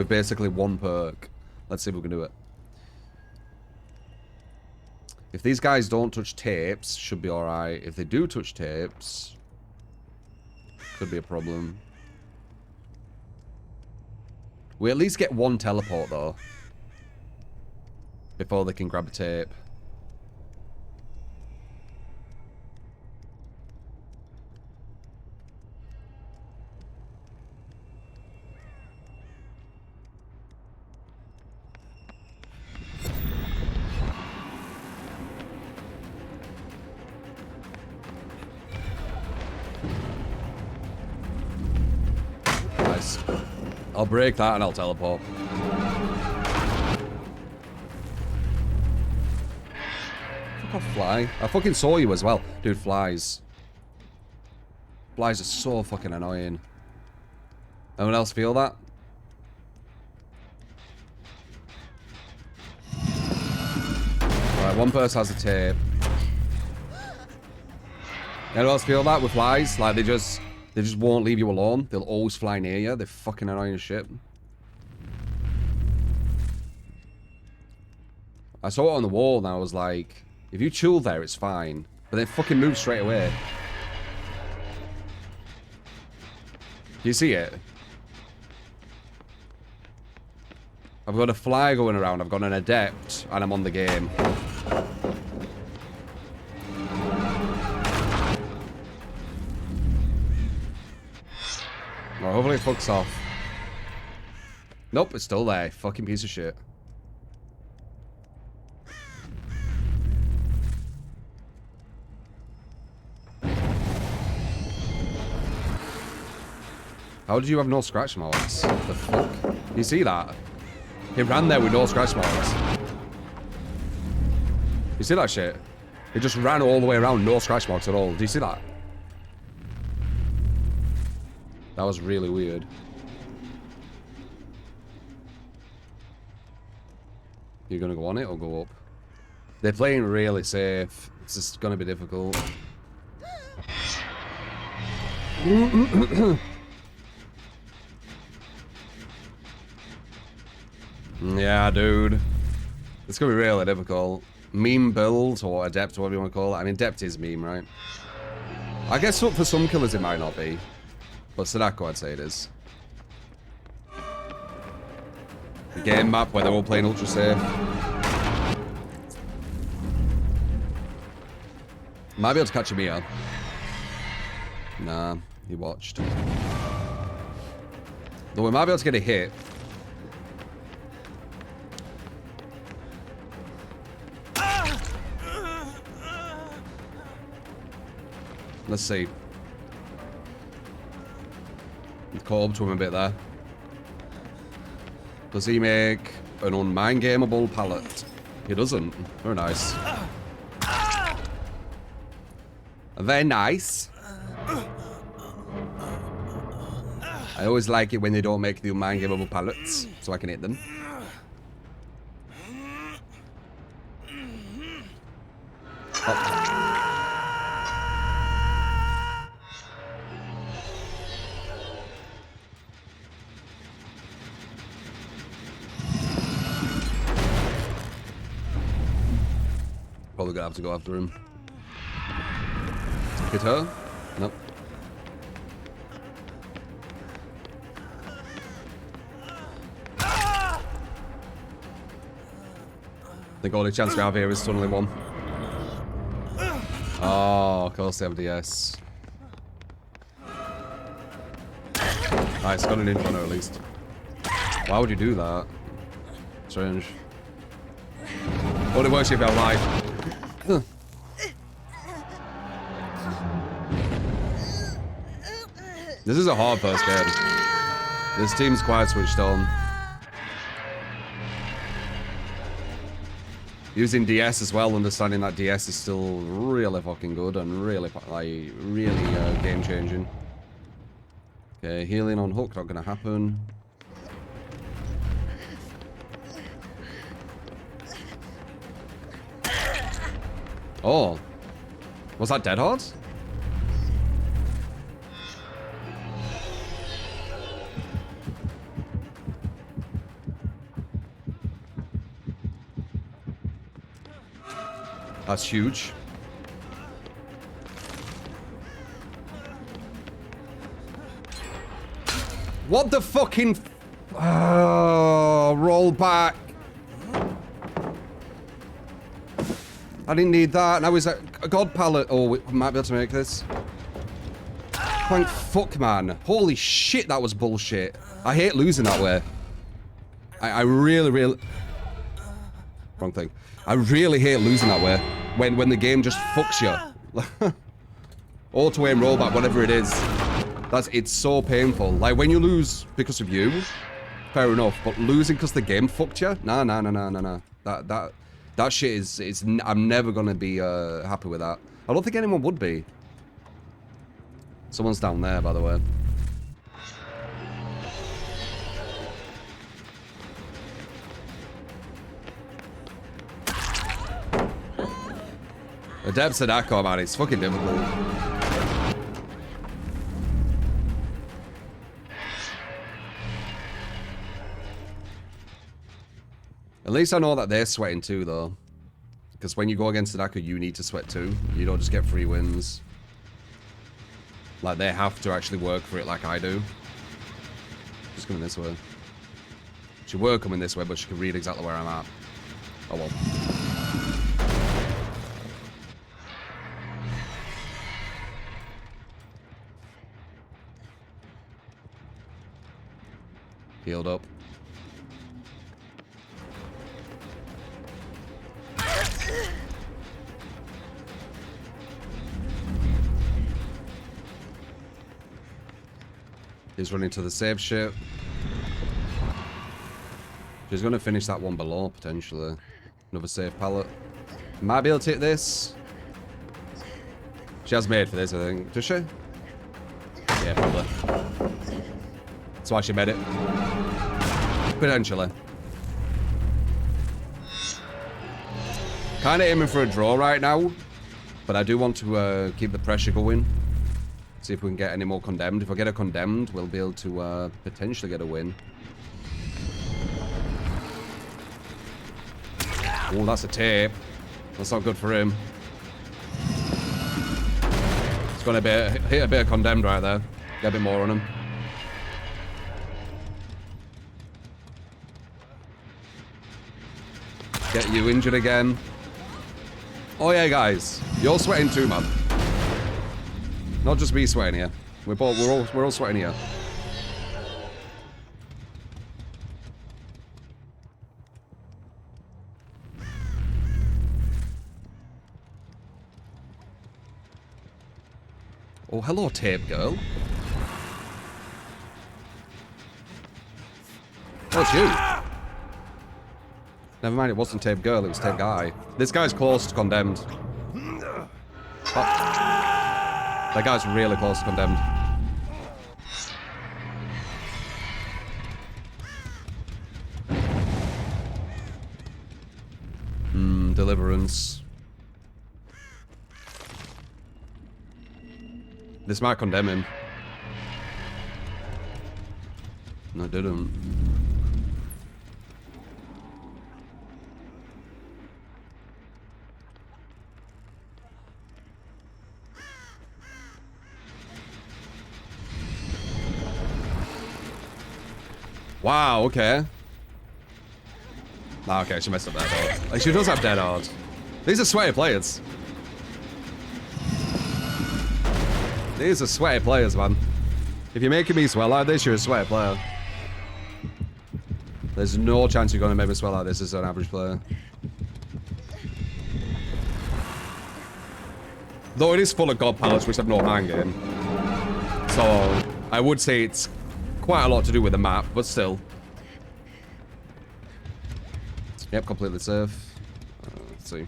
With basically one perk. Let's see if we can do it. If these guys don't touch tapes, should be alright. If they do touch tapes, could be a problem. We at least get one teleport, though. Before they can grab a tape. Nice. I'll break that and I'll teleport. Fuck off, fly. I fucking saw you as well. Dude, flies. Flies are so fucking annoying. Anyone else feel that? Right, one person has a tape. Anyone else feel that with flies? Like, they just won't leave you alone. They'll always fly near you. They're fucking annoying as shit. I saw it on the wall and I was like, if you chill there, it's fine. But then fucking move straight away. Do you see it? I've got a fly going around. I've got an adept and I'm on the game. Well, hopefully it fucks off. Nope, it's still there. Fucking piece of shit. How did you have no scratch marks? What the fuck? You see that? He ran there with no scratch marks. You see that shit? He just ran all the way around, no scratch marks at all. Do you see that? That was really weird. You're gonna go on it or go up? They're playing really safe. It's just gonna be difficult. Yeah, dude. It's gonna be really difficult. Meme build or adept, whatever you want to call it. I mean, adept is meme, right? I guess for some killers it might not be. But Sadako, I'd say it is. The game map where they're all playing ultra safe. Might be able to catch him here. Nah, he watched. Though we might be able to get a hit. Let's see. Caught up to him a bit there. Does he make an unmind-gameable pallet? He doesn't. Very nice. Very nice. I always like it when they don't make the unmind-gameable pallets, so I can hit them. Oh. Probably gonna have to go after him. Hit her? Nope. I think only chance we have here is tunneling one. Oh, of course they have DS. Nice, got an inch on her at least. Why would you do that? Strange. Only works if you have life. Huh. This is a hard first game. This team's quite switched on. Using DS as well, understanding that DS is still really fucking good and really, like, really game-changing. Okay, healing on hook, not gonna happen. Oh. Was that dead hard? That's huge. What the fucking... Oh, roll back. I didn't need that. Now is that a god pallet? Oh, we might be able to make this. Thank fuck, man. Holy shit, that was bullshit. I hate losing that way. I really... Wrong thing. I really hate losing that way. When the game just fucks you. Auto aim, rollback, whatever it is. It's so painful. Like, when you lose because of you, fair enough. But losing because the game fucked you? Nah. That shit is... I'm never gonna be happy with that. I don't think anyone would be. Someone's down there, by the way. Adept Sadako, man, it's fucking difficult. At least I know that they're sweating too, though. Because when you go against Sadako, you need to sweat too. You don't just get free wins. Like, they have to actually work for it like I do. Just coming this way. She were coming this way, but she can read exactly where I'm at. Oh well. Healed up. He's running to the save ship. She's going to finish that one below, potentially. Another safe pallet. Might be able to hit this. She has made for this, I think. Does she? Yeah, probably. That's why she made it. Potentially. Kind of aiming for a draw right now. But I do want to keep the pressure going. See if we can get any more condemned. If I get a condemned, we'll be able to potentially get a win. Oh, that's a tape. That's not good for him. It's going to hit a bit of condemned right there. Get a bit more on him. Get you injured again. Oh yeah, guys. You're sweating too, man. Not just me sweating here. We're all sweating here. Oh, hello, tape girl. Oh, it's you. Never mind, it wasn't tape girl, it was tape guy. This guy's close to condemned. Oh. That guy's really close to condemned. Deliverance. This might condemn him. No, it didn't. Wow, okay. Ah, okay, she messed up that though. Like, she does have dead hard. These are sweaty players. These are sweaty players, man. If you're making me swell like this, you're a sweaty player. There's no chance you're gonna make me swell like this as an average player. Though it is full of god pallets, which I've no mind getting. So, I would say it's quite a lot to do with the map, but still. Yep, completely safe. Let's see.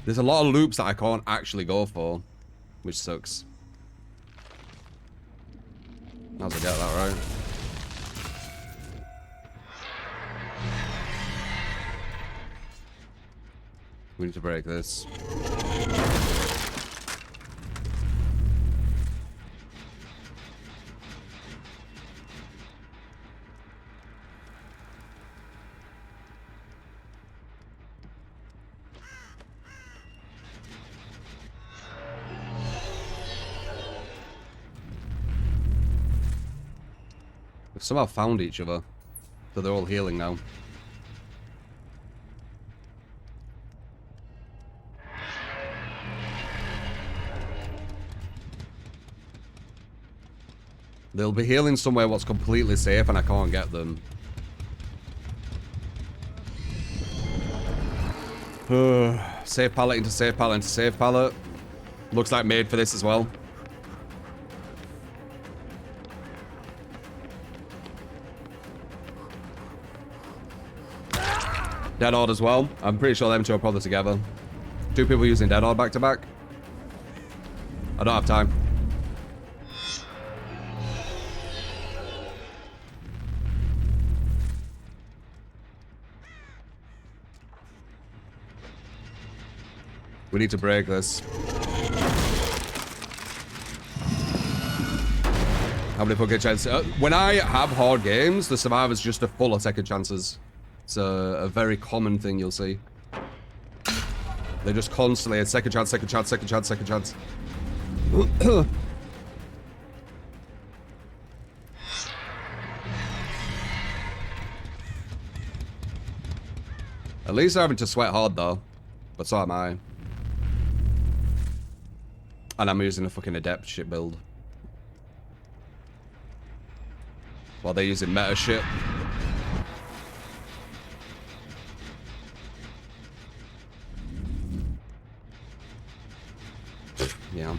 There's a lot of loops that I can't actually go for, which sucks. How's I get that right? We need to break this. We've somehow found each other. So they're all healing now. They'll be healing somewhere what's completely safe and I can't get them. Safe pallet into safe pallet into safe pallet. Looks like made for this as well. Dead Horde as well. I'm pretty sure them two are probably together. Two people using Dead Horde back to back. I don't have time. We need to break this. How many fucking chances? When I have hard games, the survivors just are full of second chances. It's a very common thing you'll see. They just constantly a second chance, second chance, second chance, second chance. At least they're having to sweat hard though. But so am I. And I'm using a fucking adept shit build. While they're using meta shit. Yeah.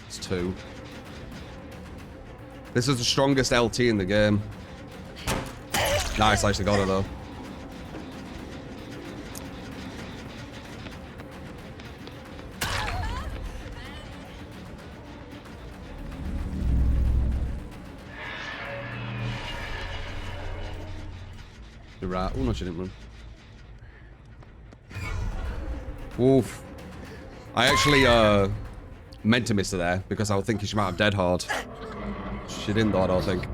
It's 2. This is the strongest LT in the game. Nice, I actually got it though. You're right. Oh no, she didn't run. Oof. I actually meant to miss her there because I was thinking she might have Dead Horde. She didn't though, I don't think.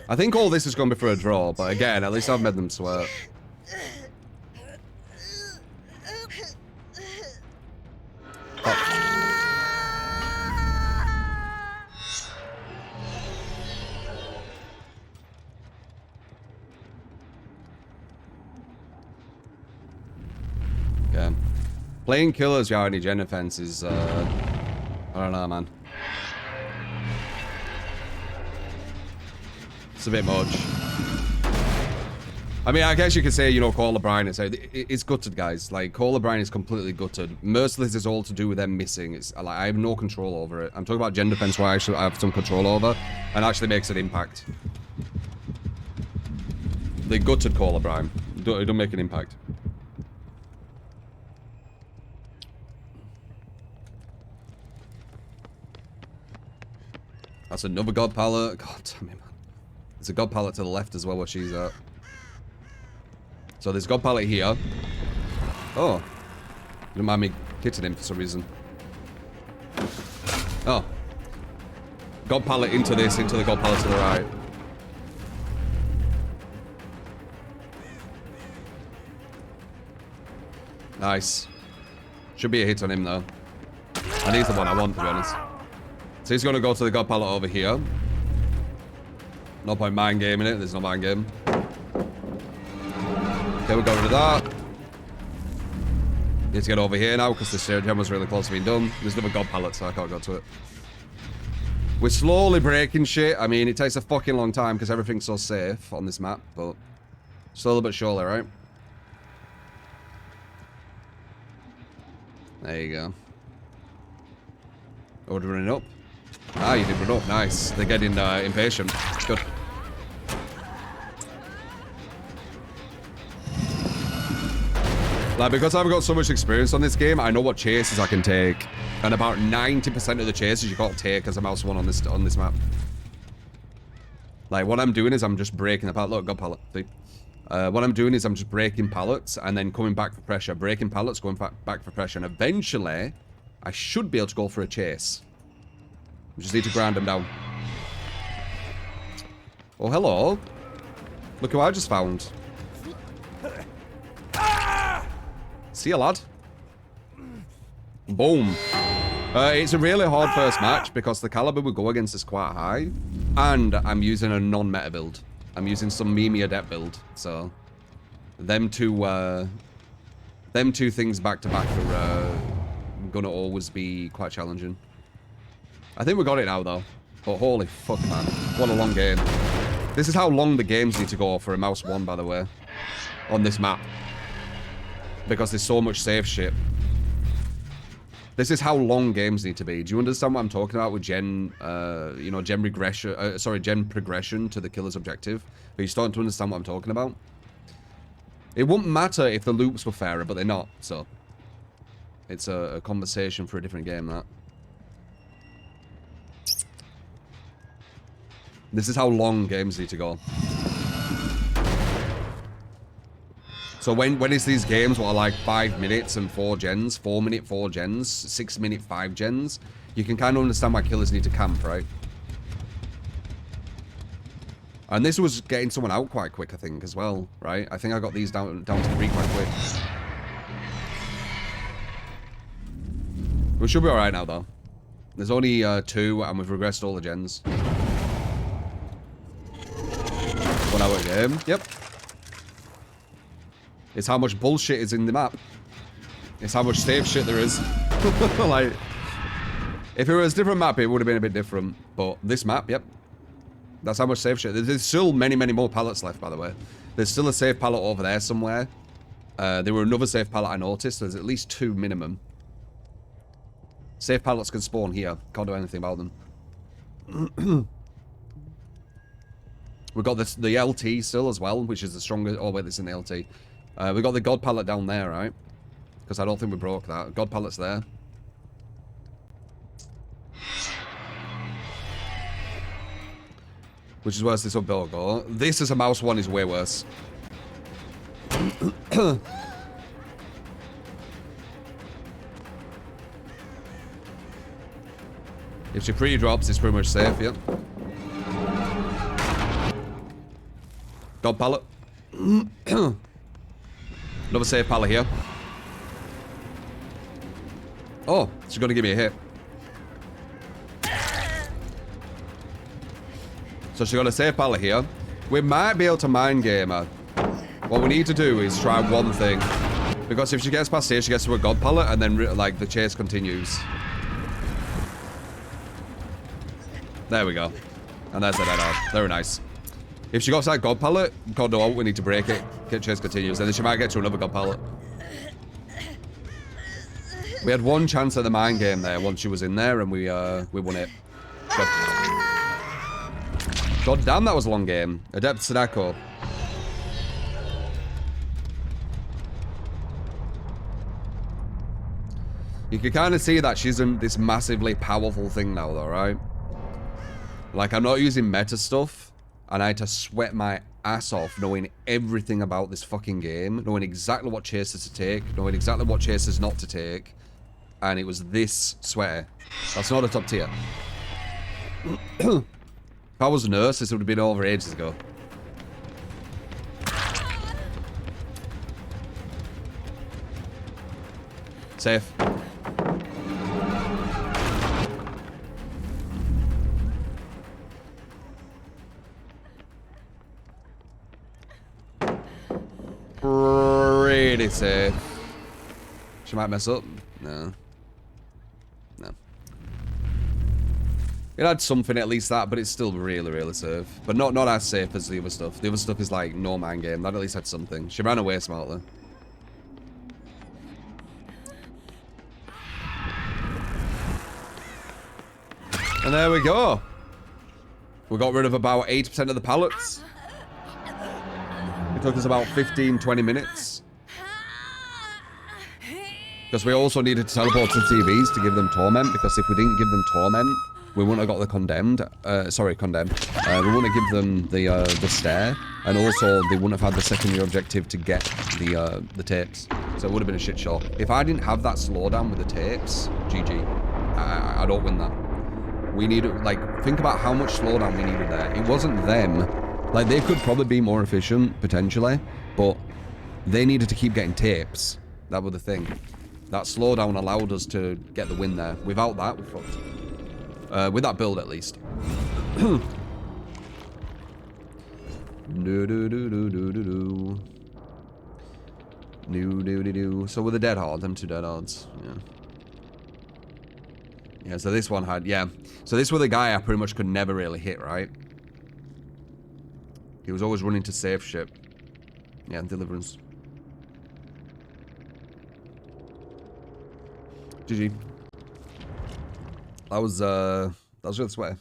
I think all this is going to be for a draw, but again, at least I've made them sweat. Okay. Playing killers without any gen defense is, I don't know, man. It's a bit much. I mean, I guess you could say, you know, Call O'Brien and say it's gutted, guys. Like, Call O'Brien is completely gutted. Merciless is all to do with them missing. It's like I have no control over it. I'm talking about gen defense, where I actually have some control over, and actually makes an impact. They gutted Call O'Brien. It don't make an impact. That's another god pallet. God damn it, man. There's a god pallet to the left as well where she's at. So there's god pallet here. Oh. You don't mind me hitting him for some reason. Oh. God pallet into this, into the god pallet to the right. Nice. Should be a hit on him though. And he's the one I want, to be honest. So he's going to go to the god pallet over here. No point mind gaming it. There's no mind game. Okay, we'll go rid of that. Need to get over here now because the stair gem was really close to being done. There's another god pallet, so I can't go to it. We're slowly breaking shit. I mean, it takes a fucking long time because everything's so safe on this map, but slowly but surely, right? There you go. Oh, we're running up. Ah, you did run up. Nice. They're getting impatient. Good. Like, because I've got so much experience on this game, I know what chases I can take. And about 90% of the chases you can't take as a mouse one on this map. Like, what I'm doing is I'm just breaking the pallet. Look, God pallet. See? What I'm doing is I'm just breaking pallets and then coming back for pressure. Breaking pallets, going back for pressure. And eventually, I should be able to go for a chase. We just need to grind them down. Oh, hello. Look who I just found. See you, lad. Boom. It's a really hard first match because the caliber we go against is quite high. And I'm using a non-meta build. I'm using some Mimi Adept build. So, them two things back to back are gonna always be quite challenging. I think we got it now, though. But holy fuck, man. What a long game. This is how long the games need to go for a mouse 1, by the way. On this map. Because there's so much safe shit. This is how long games need to be. Do you understand what I'm talking about with gen, you know, gen regression, gen progression to the killer's objective? Are you starting to understand what I'm talking about? It wouldn't matter if the loops were fairer, but they're not, so. It's a conversation for a different game, that. This is how long games need to go. So when is these games what are like 5 minutes and 4 gens, 4 minute 4 gens, 6 minute 5 gens, you can kind of understand why killers need to camp, right? And this was getting someone out quite quick, I think, as well, right? I think I got these down to 3 quite quick. We should be alright now, though. There's only 2, and we've regressed all the gens. 1 hour game. Yep. It's how much bullshit is in the map. It's how much safe shit there is. Like, if it was a different map, it would have been a bit different. But this map, yep. That's how much safe shit. There's still many, many more pallets left, by the way. There's still a safe pallet over there somewhere. There were another safe pallet I noticed. There's at least 2 minimum. Safe pallets can spawn here. Can't do anything about them. We've got the LT still as well, which is the strongest. Oh, wait, it's in the LT. We've got the God pallet down there, right? Because I don't think we broke that. God pallet's there. Which is worse this upbuild go. This as a mouse 1 is way worse. If she pre-drops, it's pretty much safe, yep. God pallet. Another safe pallet here. Oh, she's gonna give me a hit. So she got a safe pallet here. We might be able to mind game her. What we need to do is try one thing. Because if she gets past here, she gets to a God pallet, and then like the chase continues. There we go. And there's the dead out. Very nice. If she got to that God pallet, God no, we need to break it. Chase continues, and then she might get to another God pallet. We had 1 chance at the mind game there once she was in there, and we won it. God damn, that was a long game. Adept Sadako. You can kind of see that she's in this massively powerful thing now, though, right? Like, I'm not using meta stuff, and I had to sweat my ass off knowing everything about this fucking game, knowing exactly what chases to take, knowing exactly what chases not to take, and it was this sweater. That's not a top tier. If I was a nurse, this would have been over ages ago. Safe. Pretty safe. She might mess up. No. No. It had something, at least that, but it's still really, really safe. But not as safe as the other stuff. The other stuff is like no man game. That at least had something. She ran away smartly. And there we go. We got rid of about 80% of the pallets. It took us about 15-20 minutes. Because we also needed to teleport some TVs to give them torment, because if we didn't give them torment, we wouldn't have got the condemned. Sorry, condemned. We wouldn't have given them the stare, and also they wouldn't have had the secondary objective to get the tapes. So it would have been a shit show. If I didn't have that slowdown with the tapes, GG. I don't win that. We need, like, think about how much slowdown we needed there. It wasn't them. Like, they could probably be more efficient, potentially, but they needed to keep getting tapes. That was the thing. That slowdown allowed us to get the win there. Without that, we're fucked. With that build, at least. Do do do do do do do. Do do do do. So with the dead hard, them 2 dead hards. Yeah. Yeah, so this one had, yeah. So this was the guy I pretty much could never really hit, right? He was always running to save ship. Yeah, Deliverance. GG. That was really sweaty.